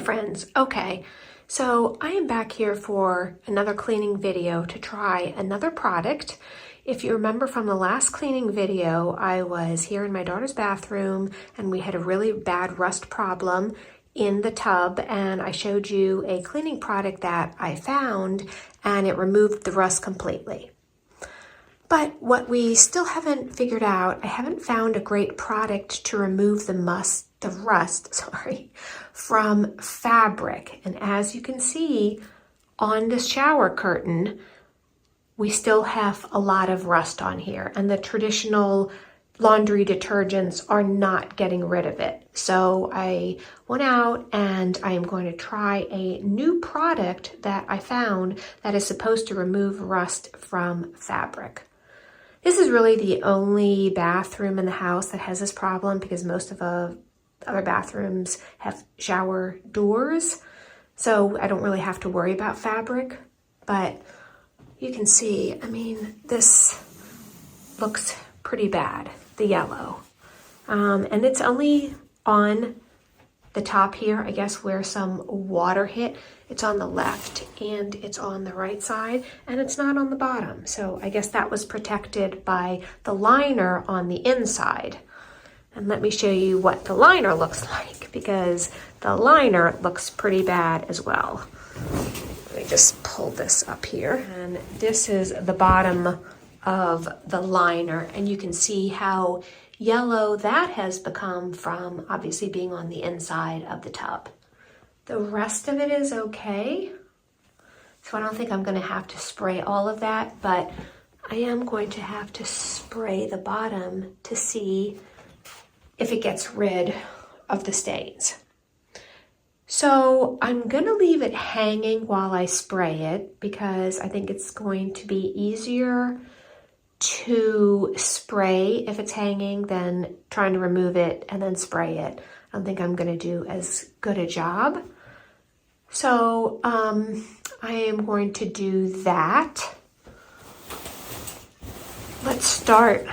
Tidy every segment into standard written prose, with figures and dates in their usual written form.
friends. Okay, so I am back here for another cleaning video to try another product. If you remember from the last cleaning video, I was here in my daughter's bathroom and we had a really bad rust problem in the tub, and I showed you a cleaning product that I found and it removed the rust completely. But what we still haven't figured out, I haven't found a great product to remove the rust from fabric. And as you can see on the shower curtain, we still have a lot of rust on here, and the traditional laundry detergents are not getting rid of it. So I went out and I am going to try a new product that I found that is supposed to remove rust from fabric. This is really the only bathroom in the house that has this problem, because most of the other bathrooms have shower doors. So I don't really have to worry about fabric, but you can see, I mean, this looks pretty bad, the yellow. And it's only on the top here, I guess, where some water hit. It's on the left and it's on the right side, and it's not on the bottom. So I guess that was protected by the liner on the inside. And let me show you what the liner looks like, because the liner looks pretty bad as well. Let me just pull this up here. And this is the bottom of the liner, and you can see how yellow that has become from obviously being on the inside of the tub. The rest of it is okay. So I don't think I'm going to have to spray all of that, but I am going to have to spray the bottom to see if it gets rid of the stains. So I'm going to leave it hanging while I spray it, because I think it's going to be easier to spray if it's hanging than trying to remove it and then spray it. I don't think I'm going to do as good a job. So I am going to do that. Let's start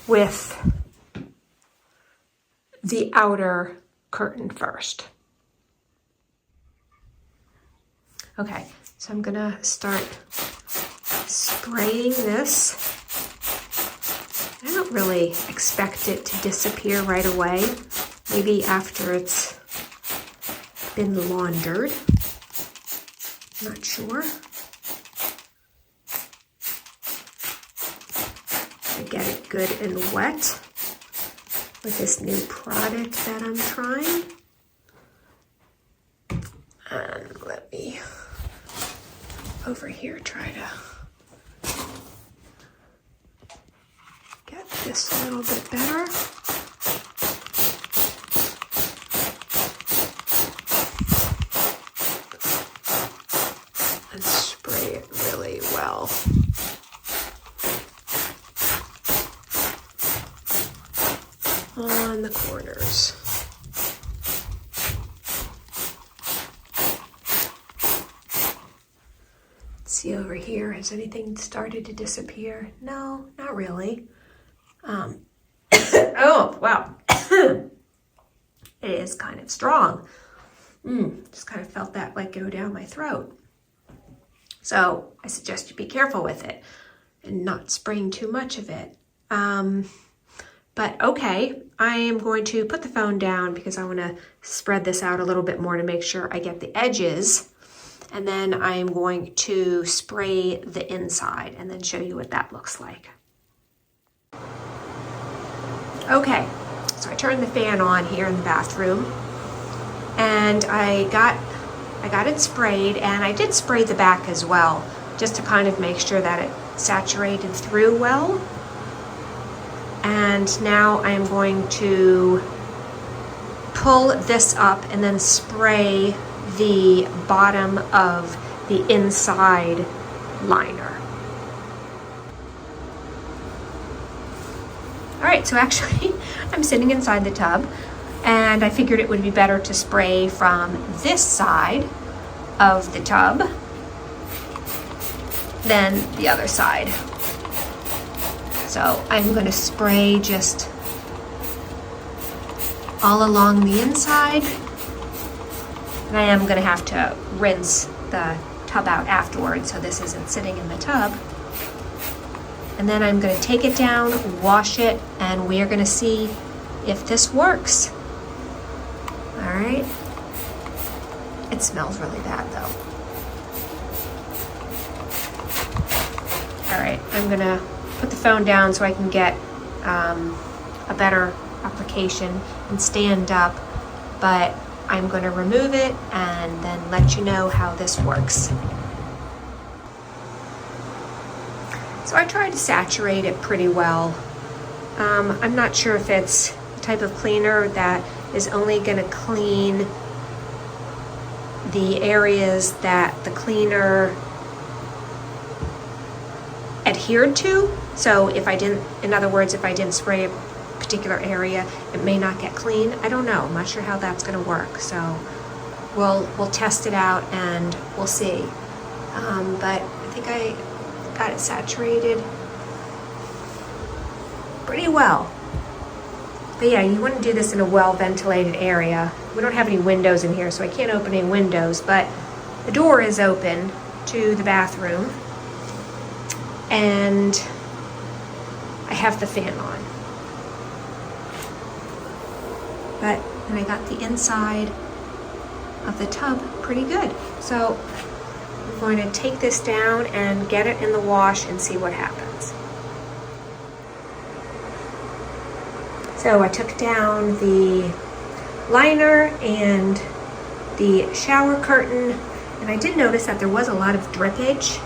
with the outer curtain first. Okay, so I'm gonna start spraying this. I don't really expect it to disappear right away. Maybe after it's been laundered. Not sure. I get it good and wet with this new product that I'm trying. And let me over here try to get this a little bit better. And spray it really well. On the corners. Let's see over here, has anything started to disappear? No, not really. Oh, wow. It is kind of strong. Just kind of felt that like go down my throat. So I suggest you be careful with it and not spraying too much of it. But okay, I am going to put the phone down because I want to spread this out a little bit more to make sure I get the edges. And then I am going to spray the inside and then show you what that looks like. Okay, so I turned the fan on here in the bathroom, and I got it sprayed, and I did spray the back as well, just to kind of make sure that it saturated through well. And now I'm going to pull this up and then spray the bottom of the inside liner. All right, so actually I'm sitting inside the tub, and I figured it would be better to spray from this side of the tub than the other side. So I'm going to spray just all along the inside And I am gonna have to rinse the tub out afterwards so this isn't sitting in the tub. And then I'm gonna take it down, wash it, and we are gonna see if this works. All right. It smells really bad though. All right, I'm gonna put the phone down so I can get a better application and stand up, but I'm gonna remove it and then let you know how this works. So I tried to saturate it pretty well. I'm not sure if it's the type of cleaner that is only gonna clean the areas that the cleaner adhered to. So if I didn't, in other words, if I didn't spray a particular area, it may not get clean. I don't know. I'm not sure how that's gonna work. So we'll test it out and we'll see. But I think I got it saturated pretty well. But yeah, you want to do this in a well-ventilated area. We don't have any windows in here, so I can't open any windows, but the door is open to the bathroom, and I have the fan on. And I got the inside of the tub pretty good. So I'm going to take this down and get it in the wash and see what happens. So I took down the liner and the shower curtain, and I did notice that there was a lot of drippage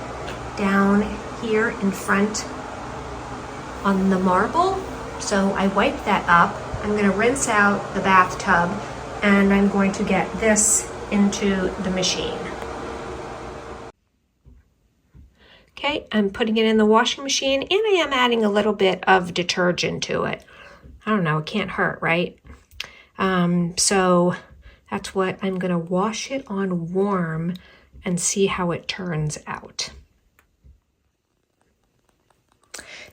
down here in front on the marble. So I wiped that up. I'm going to rinse out the bathtub, and I'm going to get this into the machine. Okay, I'm putting it in the washing machine, and I am adding a little bit of detergent to it. I don't know, it can't hurt, right? So that's what I'm gonna wash it on warm and see how it turns out.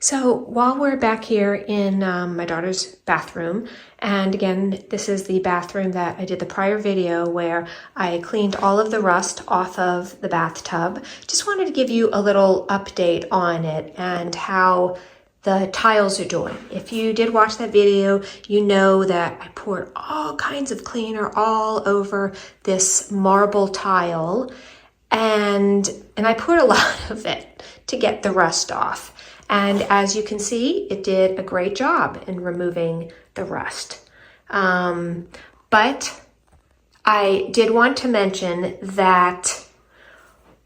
So while we're back here in my daughter's bathroom, and again, this is the bathroom that I did the prior video where I cleaned all of the rust off of the bathtub. Just wanted to give you a little update on it and how the tiles are doing. If you did watch that video, you know that I poured all kinds of cleaner all over this marble tile, and I poured a lot of it to get the rust off. And as you can see, it did a great job in removing the rust. But I did want to mention that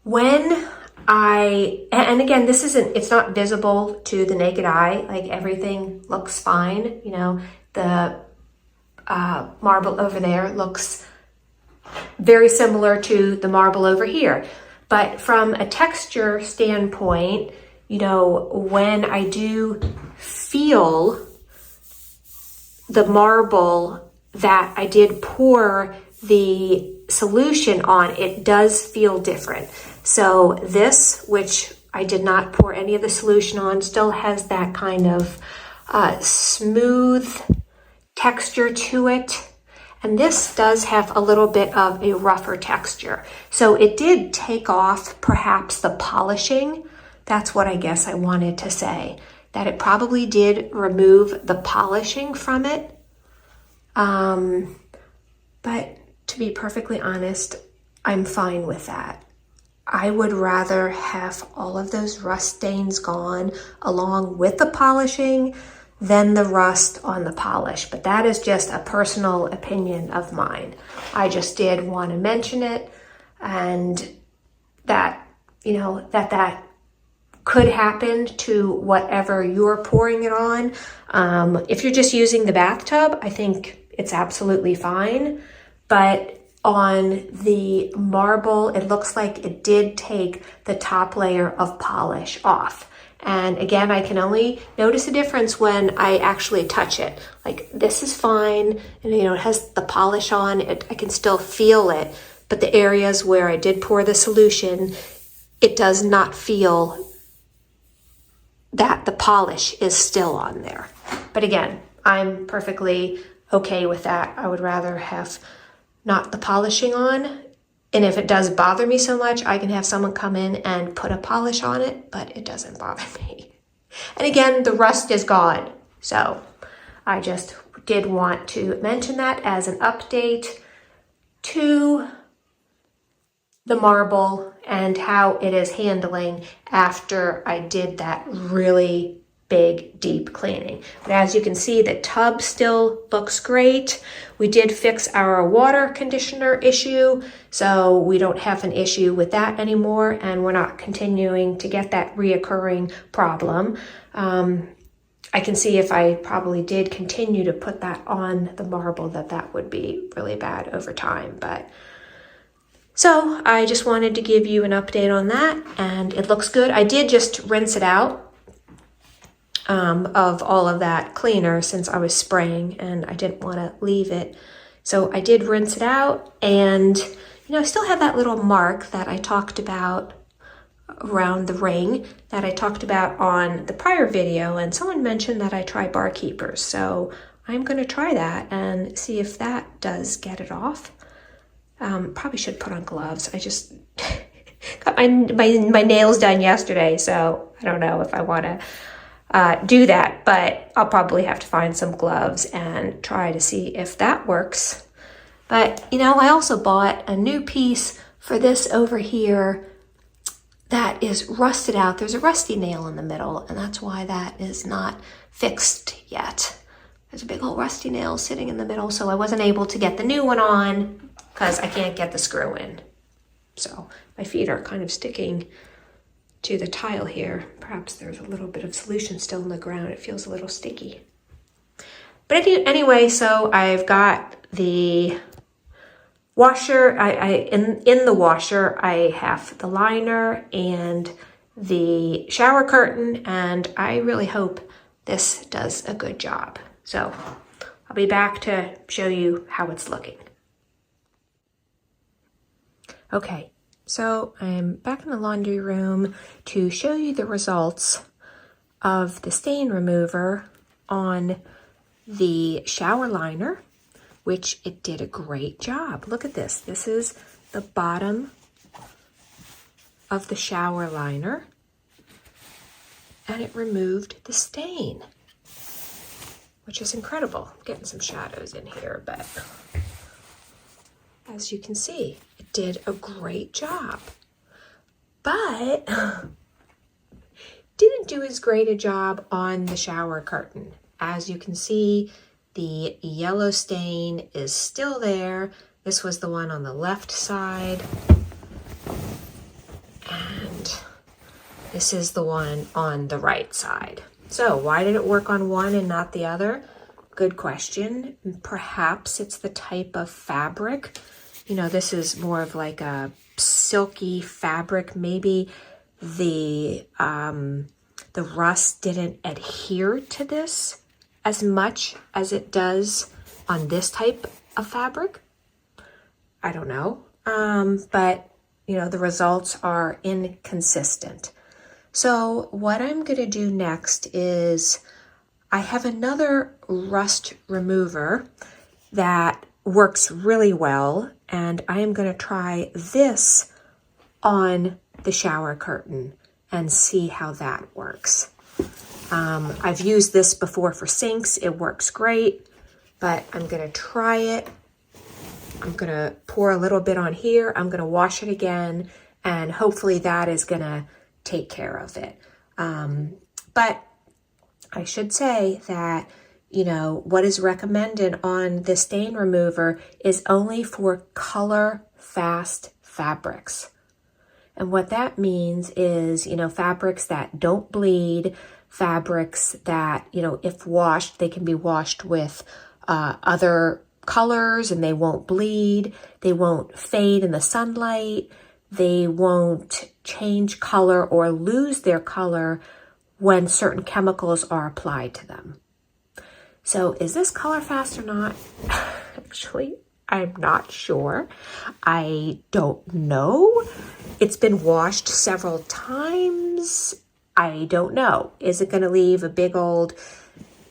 when and again, it's not visible to the naked eye, like everything looks fine. You know, the marble over there looks very similar to the marble over here. But from a texture standpoint, you know, when I do feel the marble that I did pour the solution on, it does feel different. So this, which I did not pour any of the solution on, still has that kind of smooth texture to it. And this does have a little bit of a rougher texture. So it did take off perhaps the polishing. That's what I guess I wanted to say, that it probably did remove the polishing from it. But to be perfectly honest, I'm fine with that. I would rather have all of those rust stains gone along with the polishing than the rust on the polish. But that is just a personal opinion of mine. I just did want to mention it, and that, you know, that could happen to whatever you're pouring it on. If you're just using the bathtub, I think it's absolutely fine. But on the marble, it looks like it did take the top layer of polish off. And again, I can only notice a difference when I actually touch it. Like, this is fine, and you know, it has the polish on it. I can still feel it, but the areas where I did pour the solution, it does not feel that the polish is still on there. But again, I'm perfectly okay with that. I would rather have not the polishing on And if it does bother me so much, I can have someone come in and put a polish on it, but it doesn't bother me. And again, the rust is gone. So I just did want to mention that as an update to the marble and how it is handling after I did that really big, deep cleaning. But as you can see, the tub still looks great. We did fix our water conditioner issue, so we don't have an issue with that anymore, and we're not continuing to get that reoccurring problem. I can see if I probably did continue to put that on the marble that would be really bad over time. But so I just wanted to give you an update on that, and it looks good. I did just rinse it out of all of that cleaner since I was spraying, and I didn't want to leave it. So I did rinse it out, and I still have that little mark that I talked about around the ring that I talked about on the prior video, and someone mentioned that I try Barkeepers. So I'm going to try that and see if that does get it off. Probably should put on gloves. I just got my nails done yesterday, so I don't know if I want to do that, but I'll probably have to find some gloves and try to see if that works. But I also bought a new piece for this over here that is rusted out. There's a rusty nail in the middle, and that's why that is not fixed yet. There's a big old rusty nail sitting in the middle, so I wasn't able to get the new one on because I can't get the screw in. So my feet are kind of sticking to the tile here. Perhaps there's a little bit of solution still in the ground. It feels a little sticky. But anyway, so I've got the washer. In the washer, I have the liner and the shower curtain, and I really hope this does a good job. So I'll be back to show you how it's looking. Okay, so I'm back in the laundry room to show you the results of the stain remover on the shower liner, which it did a great job. Look at this. This is the bottom of the shower liner, and it removed the stain, which is incredible. I'm getting some shadows in here, but as you can see, it did a great job. But didn't do as great a job on the shower curtain. As you can see, the yellow stain is still there. This was the one on the left side. And this is the one on the right side. So why did it work on one and not the other? Good question. Perhaps it's the type of fabric. This is more of like a silky fabric. Maybe the rust didn't adhere to this as much as it does on this type of fabric. I don't know. But the results are inconsistent. So what I'm going to do next is I have another rust remover that works really well, and I am going to try this on the shower curtain and see how that works. I've used this before for sinks. It works great, but I'm going to try it. I'm going to pour a little bit on here. I'm going to wash it again, and hopefully that is going to take care of it. But I should say that what is recommended on the stain remover is only for color fast fabrics. And what that means is, fabrics that don't bleed, fabrics that, if washed, they can be washed with other colors and they won't bleed, they won't fade in the sunlight, they won't change color or lose their color when certain chemicals are applied to them. So is this color fast or not? Actually, I'm not sure. I don't know. It's been washed several times. I don't know. Is it going to leave a big old,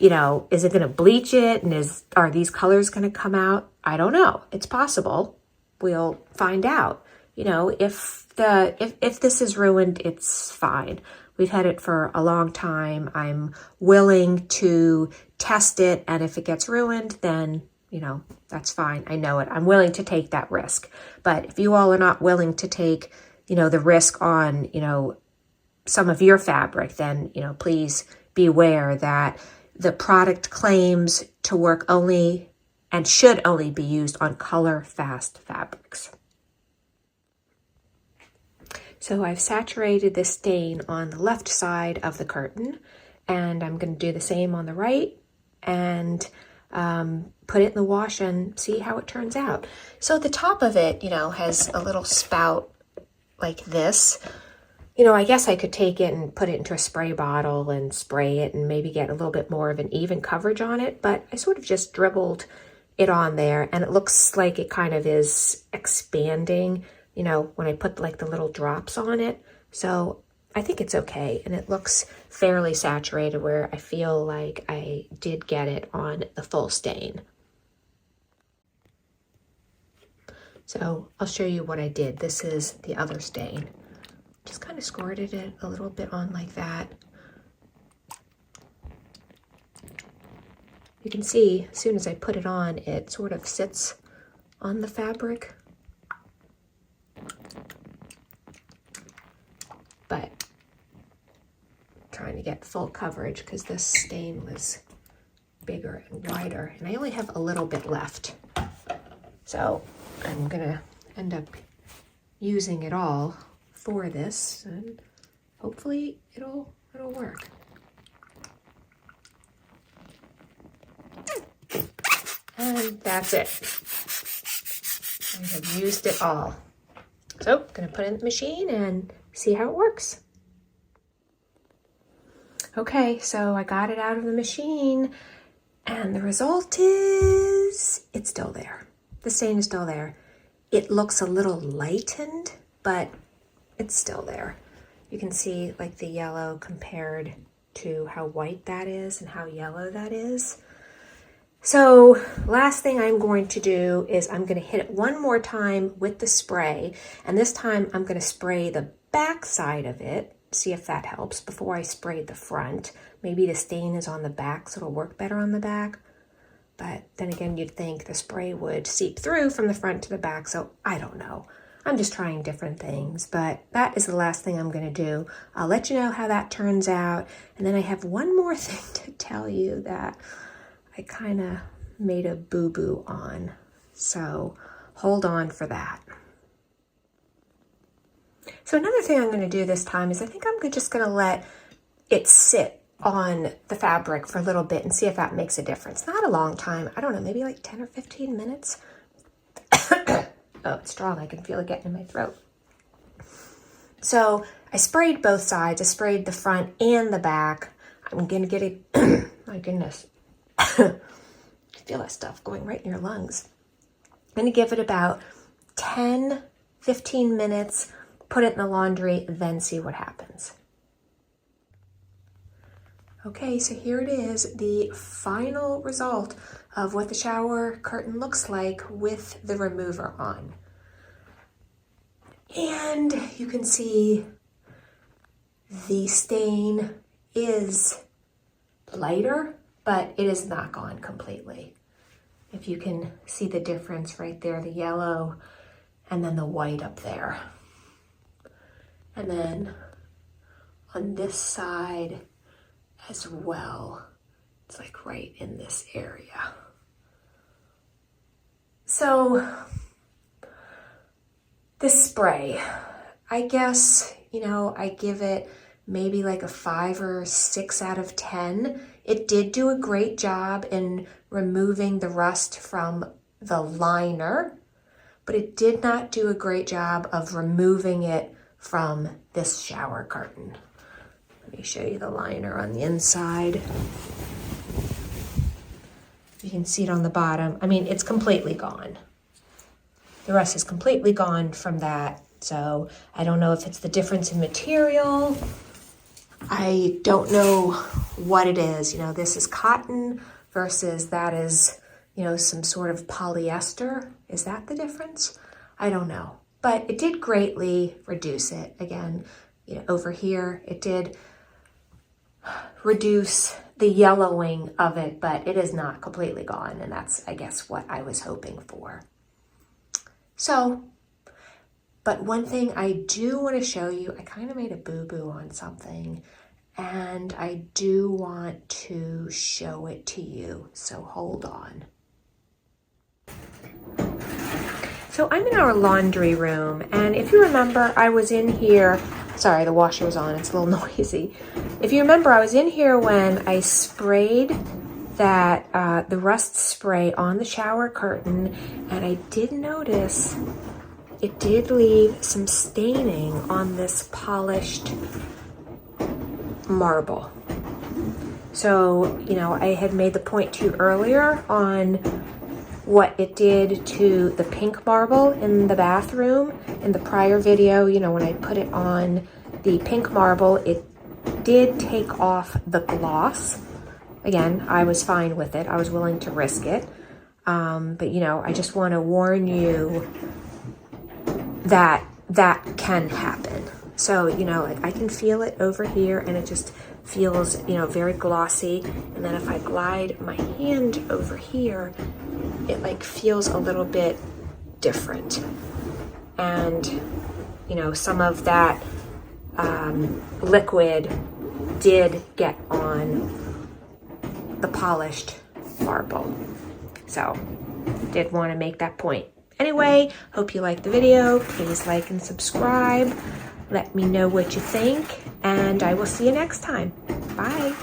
is it going to bleach it? And are these colors going to come out? I don't know. It's possible, we'll find out. You know, if this is ruined, it's fine. We've had it for a long time. I'm willing to test it, and if it gets ruined, then, you know, that's fine. I know it. I'm willing to take that risk. But if you all are not willing to take, you know, the risk on, you know, some of your fabric, then, you know, please be aware that the product claims to work only and should only be used on color-fast fabrics. So I've saturated this stain on the left side of the curtain, and I'm going to do the same on the right and put it in the wash and see how it turns out. So the top of it, you know, has a little spout like this. You know, I guess I could take it and put it into a spray bottle and spray it and maybe get a little bit more of an even coverage on it, but I sort of just dribbled it on there, and it looks like it kind of is expanding, you know, when I put like the little drops on it. So I think it's okay, and it looks fairly saturated where I feel like I did get it on the full stain. So I'll show you what I did. This is the other stain. Just kind of squirted it a little bit on like that. You can see as soon as I put it on, it sort of sits on the fabric. But I'm trying to get full coverage because this stain was bigger and wider, and I only have a little bit left. So I'm gonna end up using it all for this, and hopefully it'll work. And that's it. I have used it all. So I'm gonna put it in the machine and see how it works. Okay, so I got it out of the machine, and the result is it's still there. The stain is still there. It looks a little lightened, but it's still there. You can see like the yellow compared to how white that is and how yellow that is. So last thing I'm going to do is I'm going to hit it one more time with the spray, and this time I'm going to spray the back side of it, see if that helps, before I spray the front. Maybe the stain is on the back, so it'll work better on the back. But then again, you'd think the spray would seep through from the front to the back, so I don't know. I'm just trying different things, but that is the last thing I'm going to do. I'll let you know how that turns out, and then I have one more thing to tell you that I kind of made a boo-boo on, so hold on for that. So another thing I'm going to do this time is I think I'm just going to let it sit on the fabric for a little bit and see if that makes a difference. Not a long time. I don't know, maybe like 10 or 15 minutes. Oh, it's strong. I can feel it getting in my throat. So I sprayed both sides. I sprayed the front and the back. I'm going to get it. My goodness. I feel that stuff going right in your lungs. I'm going to give it about 10, 15 minutes, put it in the laundry, then see what happens. Okay, so here it is, the final result of what the shower curtain looks like with the remover on. And you can see the stain is lighter, but it is not gone completely. If you can see the difference right there, the yellow and then the white up there. And then on this side as well, it's like right in this area. So this spray, I guess, you know, I give it maybe like a 5 or 6 out of 10. It did do a great job in removing the rust from the liner, but it did not do a great job of removing it from this shower curtain. Let me show you the liner on the inside. You can see it on the bottom. I mean, it's completely gone. The rust is completely gone from that. So I don't know if it's the difference in material. I don't know what it is. You know, this is cotton versus that is, you know, some sort of polyester. Is that the difference? I don't know. But it did greatly reduce it. Again, you know, over here, it did reduce the yellowing of it, but it is not completely gone. And that's, I guess, what I was hoping for. So, but one thing I do want to show you, I kind of made a boo-boo on something, and I do want to show it to you. So hold on. So I'm in our laundry room, and if you remember, I was in here, sorry, the washer was on, it's a little noisy. If you remember, I was in here when I sprayed that, the rust spray on the shower curtain, and I did notice it did leave some staining on this polished marble. So, you know, I had made the point to you earlier on what it did to the pink marble in the bathroom. In the prior video, you know, when I put it on the pink marble, it did take off the gloss. Again, I was fine with it. I was willing to risk it. But, you know, I just want to warn you that that can happen. So, you know, like I can feel it over here, and it just feels, you know, very glossy. And then if I glide my hand over here, it like feels a little bit different. And, you know, some of that liquid did get on the polished marble. So, did want to make that point. Anyway, hope you liked the video. Please like and subscribe. Let me know what you think, and I will see you next time. Bye.